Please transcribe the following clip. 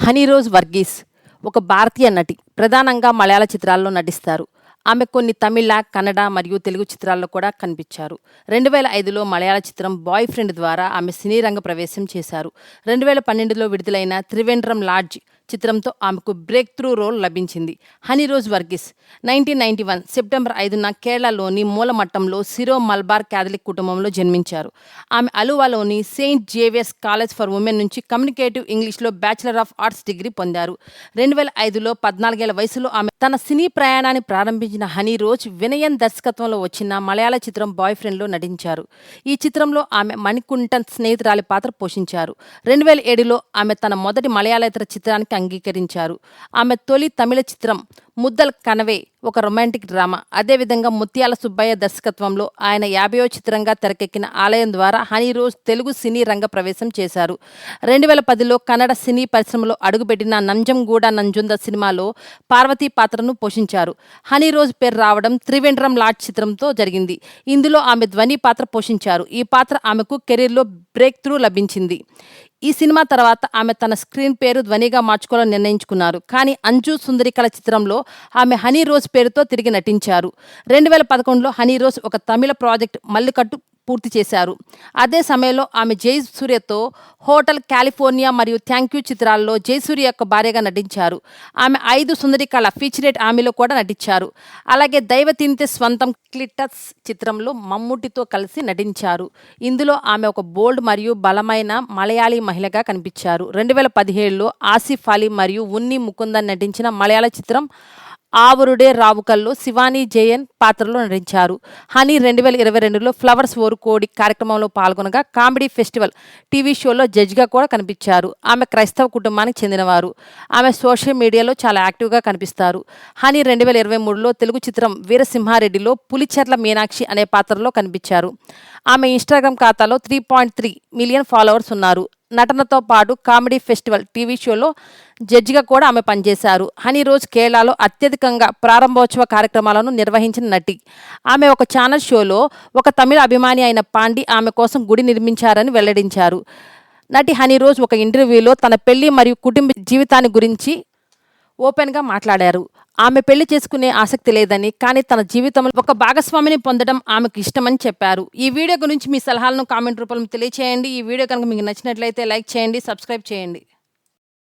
హనీరోజ్ వర్గీస్ ఒక భారతీయ నటి. ప్రధానంగా మలయాళ చిత్రాల్లో నటిస్తారు. ఆమె కొన్ని తమిళ, కన్నడ మరియు తెలుగు చిత్రాల్లో కూడా కనిపించారు. 2005లో మలయాళ చిత్రం బాయ్ ఫ్రెండ్ ద్వారా ఆమె సినీ రంగ ప్రవేశం చేశారు. 2012లో విడుదలైన త్రివేంద్రం లాడ్జ్ చిత్రంతో ఆమెకు బ్రేక్ త్రూ రోల్ లభించింది. హనీరోజ్ వర్గీస్ 1991 సెప్టెంబర్ 5న కేరళలోని మూలమట్టంలో సిరో మల్బార్ క్యాథలిక్ కుటుంబంలో జన్మించారు. ఆమె అలువాలోని saint Xavier's college for women నుంచి కమ్యూనికేటివ్ ఇంగ్లీష్లో బ్యాచిలర్ ఆఫ్ ఆర్ట్స్ డిగ్రీ పొందారు. 2005లో 14 ఏళ్ల వయసులో ఆమె తన సినీ ప్రయాణాన్ని ప్రారంభించిన హనీరోజ్ వినయన్ దర్శకత్వంలో వచ్చిన మలయాళ చిత్రం బాయ్ ఫ్రెండ్లో నటించారు. ఈ చిత్రంలో ఆమె మణికుంఠన్ స్నేహితురాలి పాత్ర పోషించారు. 2007లో ఆమె తన మొదటి మలయాళేతర చిత్రానికి అంగీకరించారు. ఆమె తొలి తమిళ చిత్రం ముద్దల్ కనవే ఒక రొమాంటిక్ డ్రామా. అదేవిధంగా ముత్యాల సుబ్బయ్య దర్శకత్వంలో ఆయన 50వ చిత్రంగా తెరకెక్కిన ఆలయం ద్వారా హనీరోజ్ తెలుగు సినీ రంగ ప్రవేశం చేశారు. 2010లో కన్నడ సినీ పరిశ్రమలో అడుగుపెట్టిన నంజంగూడ నంజుంద సినిమాలో పార్వతీ పాత్రను పోషించారు. హనీరోజ్ పేరు రావడం త్రివేంద్రం లాడ్జ్ చిత్రంతో జరిగింది. ఇందులో ఆమె ధ్వని పాత్ర పోషించారు. ఈ పాత్ర ఆమెకు కెరీర్లో బ్రేక్ త్రూ లభించింది. ఈ సినిమా తర్వాత ఆమె తన స్క్రీన్ పేరు ధ్వనిగా మార్చుకోవాలని నిర్ణయించుకున్నారు. కానీ అంజు సుందరికళ చిత్రంలో ఆమె హనీరోజ్ పేరుతో తిరిగి నటించారు. 2011లో హనీరోజ్ ఒక తమిళ ప్రాజెక్ట్ మల్లికట్టు పూర్తి చేశారు. అదే సమయంలో ఆమె జయసూర్యతో హోటల్ కాలిఫోర్నియా మరియు థ్యాంక్ యూ చిత్రాల్లో జయసూర్య యొక్క భార్యగా నటించారు. ఆమె 5 సుందరికళ ఫీచరేట్ ఆమెలో కూడా నటించారు. అలాగే దైవతింతే స్వంతం క్లిటస్ చిత్రంలో మమ్ముటితో కలిసి నటించారు. ఇందులో ఆమె ఒక బోల్డ్ మరియు బలమైన మలయాళీ మహిళగా కనిపించారు. 2017లో ఆసిఫ్ అలీ మరియు ఉన్ని ముకుందన్ నటించిన మలయాళ చిత్రం ఆవురుడే రావుకల్లో శివానీ జయన్ పాత్రలో నటించారు. హనీ 2022లో ఫ్లవర్స్ ఓరు కోడి కార్యక్రమంలో పాల్గొనగా కామెడీ ఫెస్టివల్ టీవీ షోలో జడ్జిగా కూడా కనిపించారు. ఆమె క్రైస్తవ కుటుంబానికి చెందినవారు. ఆమె సోషల్ మీడియాలో చాలా యాక్టివ్గా కనిపిస్తారు. హనీ 2023లో తెలుగు చిత్రం వీరసింహారెడ్డిలో పులిచెర్ల మీనాక్షి అనే పాత్రలో కనిపించారు. ఆమె ఇన్స్టాగ్రామ్ ఖాతాలో 3.3 మిలియన్ ఫాలోవర్స్ ఉన్నారు. నటనతో పాటు కామెడీ ఫెస్టివల్ టీవీ షోలో జడ్జిగా కూడా ఆమె పనిచేశారు. హనీరోజ్ కేరళలో అత్యధికంగా ప్రారంభోత్సవ కార్యక్రమాలను నిర్వహించిన నటి. ఆమె ఒక ఛానల్ షోలో ఒక తమిళ అభిమాని అయిన పాండి ఆమె కోసం గుడి నిర్మించారని వెల్లడించారు. నటి హనీరోజ్ ఒక ఇంటర్వ్యూలో తన పెళ్లి మరియు కుటుంబ జీవితాన్ని గురించి ఓపెన్గా మాట్లాడారు. ఆమె పెళ్లి చేసుకునే ఆసక్తి లేదని, కానీ తన జీవితంలో ఒక భాగస్వామిని పొందడం ఆమెకు ఇష్టమని చెప్పారు. ఈ వీడియో గురించి మీ సలహాలను కామెంట్ రూపంలో తెలియచేయండి. ఈ వీడియో కనుక మీకు నచ్చినట్లయితే లైక్ చేయండి, సబ్స్క్రైబ్ చేయండి.